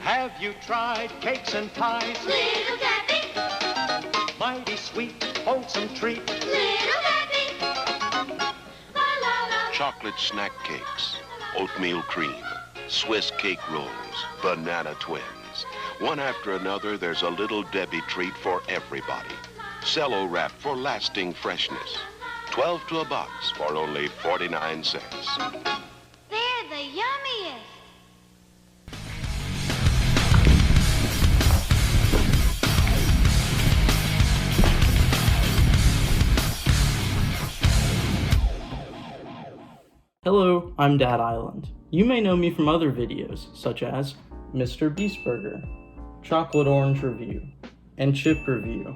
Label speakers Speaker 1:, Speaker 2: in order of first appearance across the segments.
Speaker 1: Have you tried cakes and pies?
Speaker 2: Little Debbie,
Speaker 1: Mighty sweet, wholesome treat.
Speaker 2: Little Debbie. La la la.
Speaker 3: Chocolate snack cakes, oatmeal cream, Swiss cake rolls, banana twins. One after another, there's a little Debbie treat for everybody. Cello wrap for lasting freshness. 12 to a box for only 49 cents.
Speaker 2: They're the yummiest.
Speaker 4: Hello, I'm Dad Island. You may know me from other videos, such as Mr. Beast Burger, Chocolate Orange Review, and Chip Review.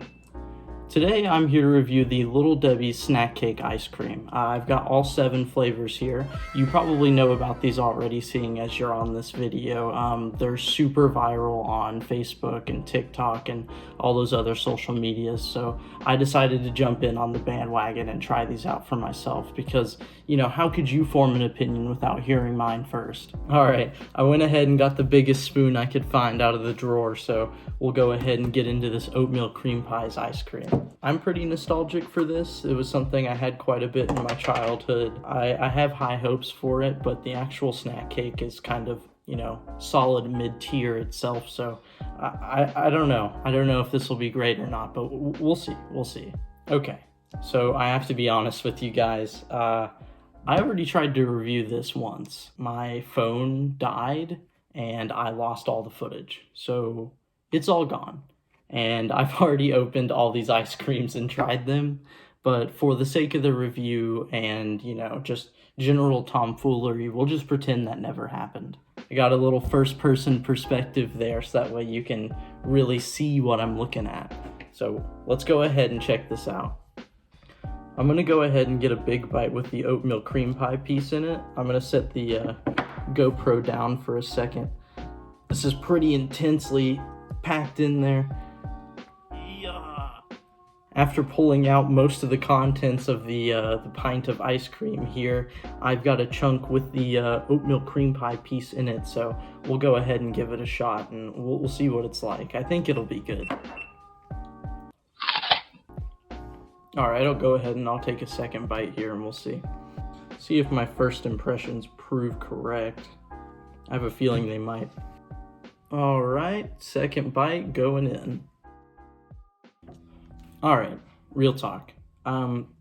Speaker 4: Today I'm here to review the Little Debbie's Snack Cake Ice Cream. I've got all 7 flavors here. You probably know about these already, seeing as you're on this video. They're super viral on Facebook and TikTok and all those other social medias, so I decided to jump in on the bandwagon and try these out for myself because, you know, how could you form an opinion without hearing mine first? Alright, I went ahead and got the biggest spoon I could find out of the drawer, so we'll go ahead and get into this oatmeal cream pies ice cream. I'm pretty nostalgic for this. It was something I had quite a bit in my childhood. I have high hopes for it, but the actual snack cake is kind of, you know, solid mid-tier itself, so I don't know. I don't know if this will be great or not, but we'll see. Okay, so I have to be honest with you guys. I already tried to review this once. My phone died and I lost all the footage, so it's all gone. And I've already opened all these ice creams and tried them, but for the sake of the review and, you know, just general tomfoolery, we'll just pretend that never happened. I got a little first-person perspective there, so that way you can really see what I'm looking at. So let's go ahead and check this out. I'm gonna go ahead and get a big bite with the oatmeal cream pie piece in it. I'm gonna set the GoPro down for a second. This is pretty intensely packed in there. After pulling out most of the contents of the pint of ice cream here, I've got a chunk with the oatmeal cream pie piece in it, so we'll go ahead and give it a shot and we'll see what it's like. I think it'll be good. Alright, I'll go ahead and I'll take a second bite here and we'll see. See if my first impressions prove correct. I have a feeling they might. Alright, second bite going in. Alright, real talk.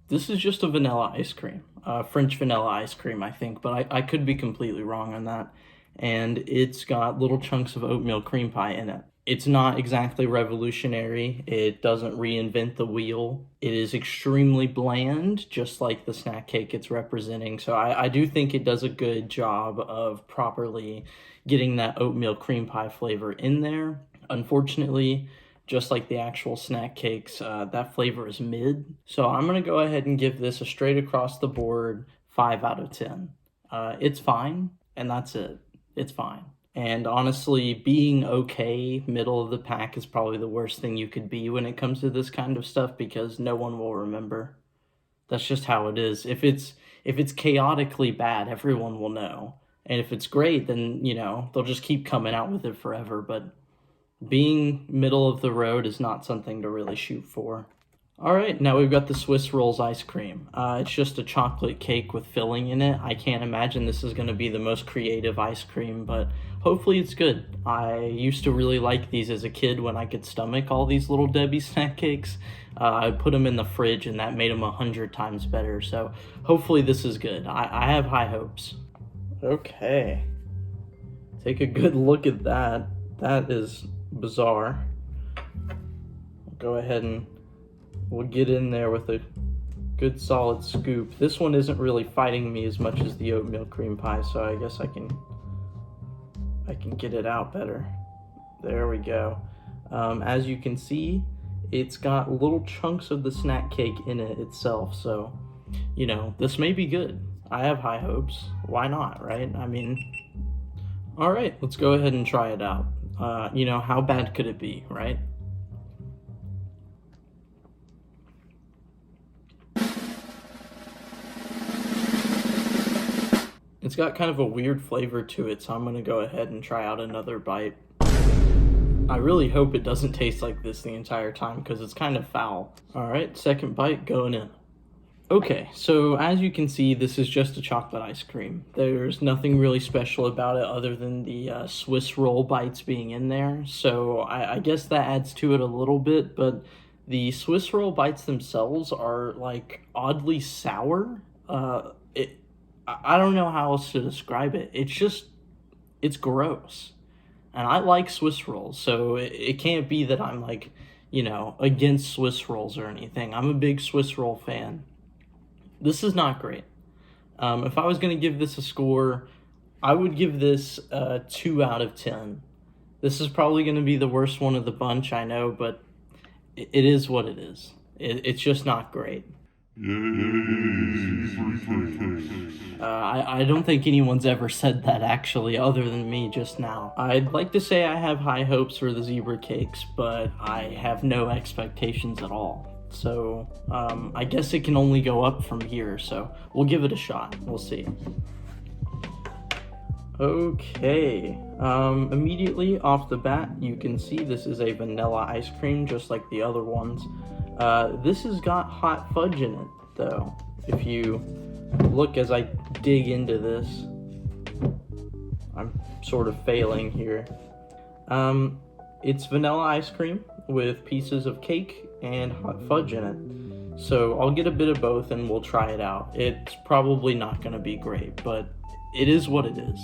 Speaker 4: This is just a vanilla ice cream. French vanilla ice cream, I think, but I could be completely wrong on that. And it's got little chunks of oatmeal cream pie in it. It's not exactly revolutionary. It doesn't reinvent the wheel. It is extremely bland, just like the snack cake it's representing. So I do think it does a good job of properly getting that oatmeal cream pie flavor in there. Unfortunately, just like the actual snack cakes, that flavor is mid. So I'm going to go ahead and give this a straight across the board 5 out of 10. It's fine, and that's it. It's fine. And honestly, being okay, middle of the pack, is probably the worst thing you could be when it comes to this kind of stuff, because no one will remember. That's just how it is. If it's chaotically bad, everyone will know. And if it's great, then, you know, they'll just keep coming out with it forever. But being middle of the road is not something to really shoot for. Alright, now we've got the Swiss Rolls ice cream. It's just a chocolate cake with filling in it. I can't imagine this is going to be the most creative ice cream, but hopefully it's good. I used to really like these as a kid when I could stomach all these Little Debbie snack cakes. I put them in the fridge and that made them 100 times better, so hopefully this is good. I have high hopes. Okay. Take a good look at that. That is bizarre. Go ahead and we'll get in there with a good solid scoop. This one isn't really fighting me as much as the oatmeal cream pie, so I guess I can get it out better. There we go. As you can see, it's got little chunks of the snack cake in it itself, so, you know, this may be good. I have high hopes. Why not, right? I mean, alright, let's go ahead and try it out. You know, how bad could it be, right? It's got kind of a weird flavor to it, so I'm going to go ahead and try out another bite. I really hope it doesn't taste like this the entire time because it's kind of foul. Alright, second bite going in. Okay, so as you can see, this is just a chocolate ice cream. There's nothing really special about it other than the Swiss roll bites being in there. So I guess that adds to it a little bit, but the Swiss roll bites themselves are like oddly sour. I don't know how else to describe it. It's gross. And I like Swiss rolls, so it can't be that I'm like, against Swiss rolls or anything. I'm a big Swiss roll fan. This is not great. If I was going to give this a score, I would give this 2 out of 10. This is probably going to be the worst one of the bunch, I know, but it is what it is. It's just not great. I don't think anyone's ever said that, actually, other than me just now. I'd like to say I have high hopes for the zebra cakes, but I have no expectations at all. So, I guess it can only go up from here, so we'll give it a shot. We'll see. Okay, immediately off the bat, you can see this is a vanilla ice cream, just like the other ones. This has got hot fudge in it, though. If you look as I dig into this, I'm sort of failing here. It's vanilla ice cream with pieces of cake and hot fudge in it. So I'll get a bit of both and we'll try it out. It's probably not going to be great, but it is what it is.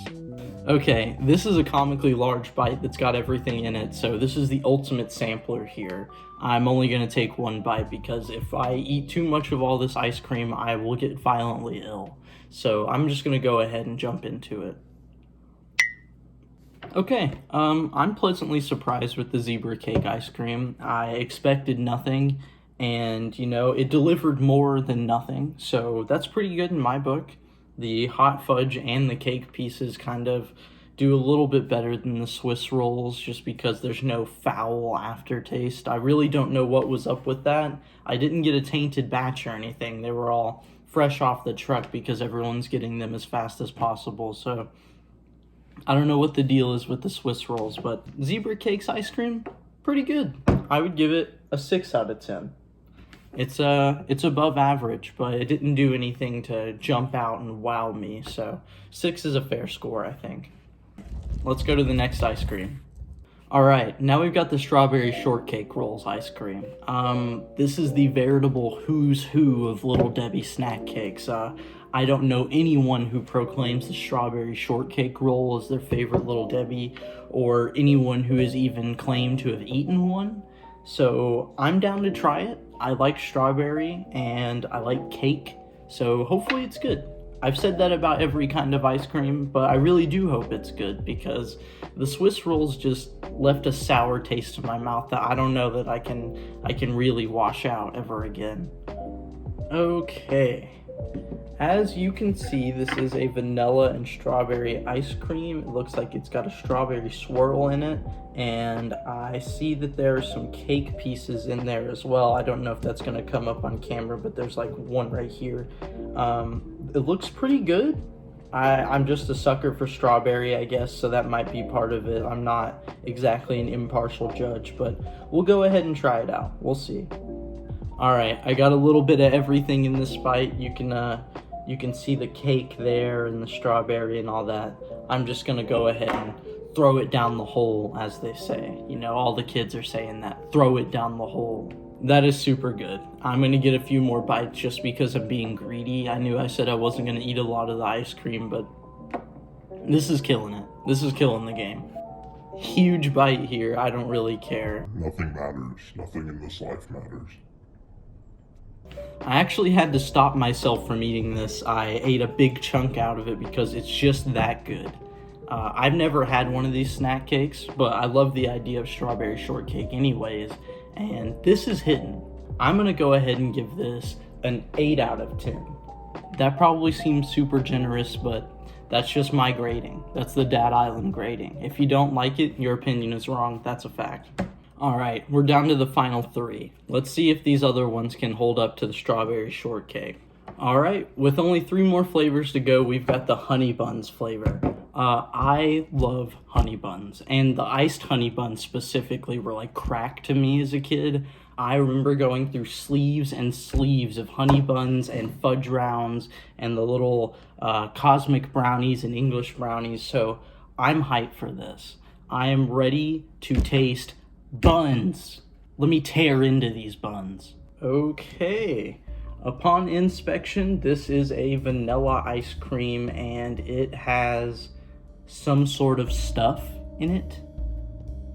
Speaker 4: Okay, this is a comically large bite that's got everything in it, so this is the ultimate sampler here. I'm only going to take one bite because if I eat too much of all this ice cream, I will get violently ill. So I'm just going to go ahead and jump into it. Okay, I'm pleasantly surprised with the zebra cake ice cream. I expected nothing, and, it delivered more than nothing, so that's pretty good in my book. The hot fudge and the cake pieces kind of do a little bit better than the Swiss rolls just because there's no foul aftertaste. I really don't know what was up with that. I didn't get a tainted batch or anything. They were all fresh off the truck because everyone's getting them as fast as possible, so I don't know what the deal is with the Swiss rolls, but zebra cakes ice cream, pretty good. I would give it a 6 out of 10. It's above average, but it didn't do anything to jump out and wow me, so 6 is a fair score, I think. Let's go to the next ice cream. Alright, now we've got the strawberry shortcake rolls ice cream. This is the veritable who's who of Little Debbie snack cakes. I don't know anyone who proclaims the strawberry shortcake roll as their favorite Little Debbie, or anyone who has even claimed to have eaten one. So I'm down to try it. I like strawberry and I like cake, so hopefully it's good. I've said that about every kind of ice cream, but I really do hope it's good because the Swiss rolls just left a sour taste in my mouth that I don't know that I can really wash out ever again. Okay. As you can see, this is a vanilla and strawberry ice cream. It looks like it's got a strawberry swirl in it, and I see that there are some cake pieces in there as well. I don't know if that's going to come up on camera, but there's like one right here. It looks pretty good. I'm just a sucker for strawberry, I guess, so that might be part of it. I'm not exactly an impartial judge, but we'll go ahead and try it out. We'll see. Alright, I got a little bit of everything in this bite. You can see the cake there and the strawberry and all that. I'm just gonna go ahead and throw it down the hole, as they say. All the kids are saying that. Throw it down the hole. That is super good. I'm gonna get a few more bites just because I'm being greedy. I knew I said I wasn't gonna eat a lot of the ice cream, but this is killing it. This is killing the game. Huge bite here. I don't really care.
Speaker 5: Nothing matters. Nothing in this life matters.
Speaker 4: I actually had to stop myself from eating this. I ate a big chunk out of it because it's just that good. I've never had one of these snack cakes, but I love the idea of strawberry shortcake anyways, and this is hitting. I'm gonna go ahead and give this an 8 out of 10. That probably seems super generous, but that's just my grading. That's the Dad Island grading. If you don't like it, your opinion is wrong. That's a fact. Alright, we're down to the final 3. Let's see if these other ones can hold up to the strawberry shortcake. Alright, with only 3 more flavors to go, we've got the honey buns flavor. I love honey buns, and the iced honey buns specifically were like crack to me as a kid. I remember going through sleeves and sleeves of honey buns and fudge rounds and the little cosmic brownies and English brownies, so I'm hyped for this. I am ready to taste buns. Let me tear into these buns. Okay. Upon inspection, this is a vanilla ice cream, and it has some sort of stuff in it.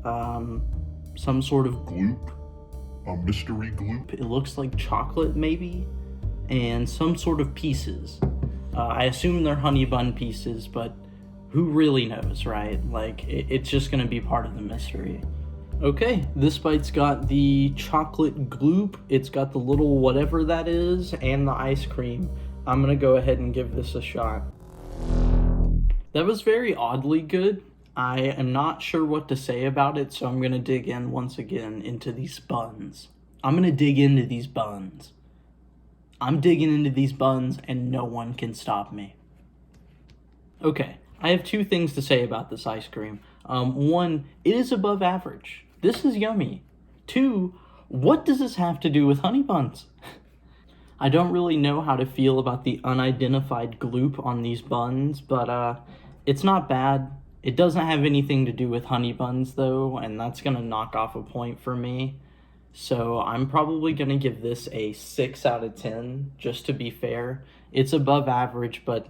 Speaker 4: Some sort of
Speaker 5: Gloop? A mystery gloop?
Speaker 4: It looks like chocolate, maybe, and some sort of pieces. I assume they're honey bun pieces, but who really knows, right? Like, it's just gonna be part of the mystery. Okay, this bite's got the chocolate gloop, it's got the little whatever that is, and the ice cream. I'm gonna go ahead and give this a shot. That was very oddly good. I am not sure what to say about it, so I'm gonna dig in once again into these buns. I'm gonna dig into these buns. I'm digging into these buns, and no one can stop me. Okay, I have 2 things to say about this ice cream. 1, it is above average. This is yummy. 2, what does this have to do with honey buns? I don't really know how to feel about the unidentified gloop on these buns, but it's not bad. It doesn't have anything to do with honey buns though, and that's gonna knock off a point for me. So I'm probably gonna give this a 6 out of 10, just to be fair. It's above average, but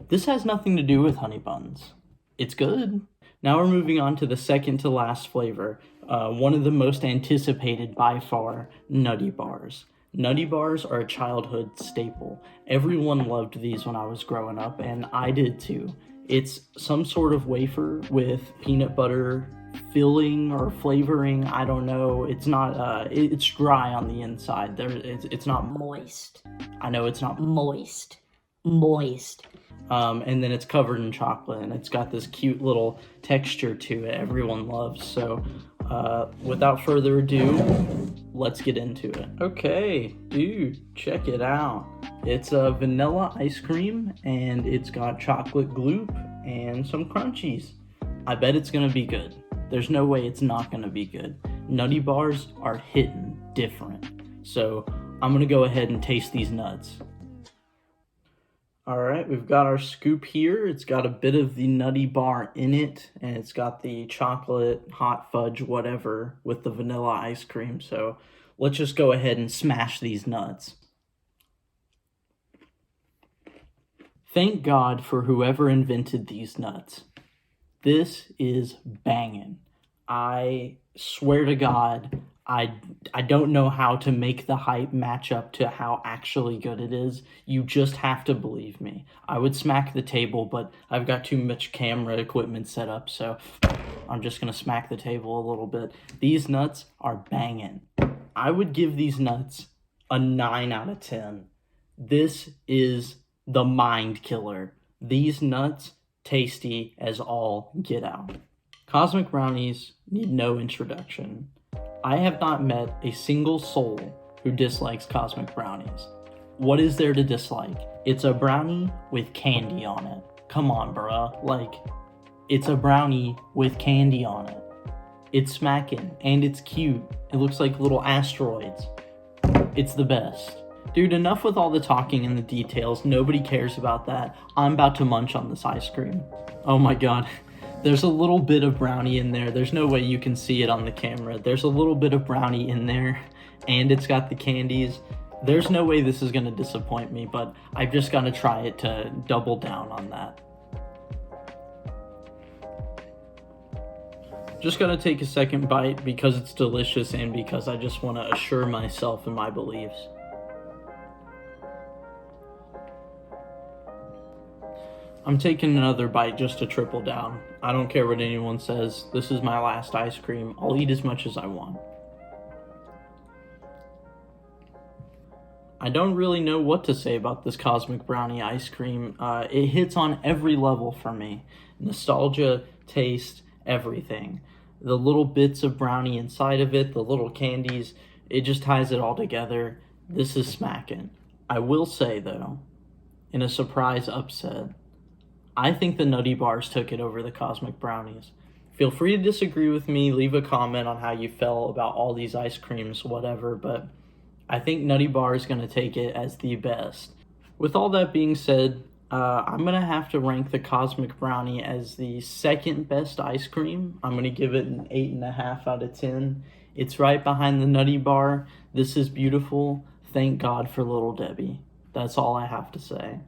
Speaker 4: this has nothing to do with honey buns. It's good. Now we're moving on to the second to last flavor. One of the most anticipated by far, Nutty Bars. Nutty Bars are a childhood staple. Everyone loved these when I was growing up, and I did too. It's some sort of wafer with peanut butter filling or flavoring, I don't know. It's not, it's dry on the inside. It's not
Speaker 6: Moist.
Speaker 4: I know it's not
Speaker 6: Moist. Moist.
Speaker 4: and then it's covered in chocolate, and it's got this cute little texture to it everyone loves. So without further ado, let's get into it. Okay, dude, check it out. It's a vanilla ice cream, and it's got chocolate gloop and some crunchies. I bet it's gonna be good. There's no way it's not gonna be good. Nutty Bars are hitting different. So I'm gonna go ahead and taste these nuts. Alright, we've got our scoop here. It's got a bit of the Nutty Bar in it, and it's got the chocolate, hot fudge, whatever, with the vanilla ice cream. So let's just go ahead and smash these nuts. Thank God for whoever invented these nuts. This is banging. I swear to God, I don't know how to make the hype match up to how actually good it is. You just have to believe me. I would smack the table, but I've got too much camera equipment set up, so I'm just gonna smack the table a little bit. These nuts are banging. I would give these nuts a 9 out of 10. This is the mind killer. These nuts, tasty as all get out. Cosmic Brownies need no introduction. I have not met a single soul who dislikes Cosmic Brownies. What is there to dislike? It's a brownie with candy on it. Come on, bruh. Like, it's a brownie with candy on it. It's smacking, and it's cute. It looks like little asteroids. It's the best. Dude, enough with all the talking and the details. Nobody cares about that. I'm about to munch on this ice cream. Oh my god. There's a little bit of brownie in there. There's no way you can see it on the camera. There's a little bit of brownie in there, and it's got the candies. There's no way this is going to disappoint me, but I've just got to try it to double down on that. Just got to take a second bite because it's delicious and because I just want to assure myself in my beliefs. I'm taking another bite just to triple down. I don't care what anyone says. This is my last ice cream. I'll eat as much as I want. I don't really know what to say about this Cosmic Brownie ice cream. It hits on every level for me. Nostalgia, taste, everything. The little bits of brownie inside of it, the little candies, it just ties it all together. This is smacking. I will say, though, in a surprise upset, I think the Nutty Bars took it over the Cosmic Brownies. Feel free to disagree with me, leave a comment on how you felt about all these ice creams, whatever, but I think Nutty Bar is going to take it as the best. With all that being said, I'm going to have to rank the Cosmic Brownie as the second best ice cream. I'm going to give it an 8.5 out of 10. It's right behind the Nutty Bar. This is beautiful. Thank God for Little Debbie. That's all I have to say.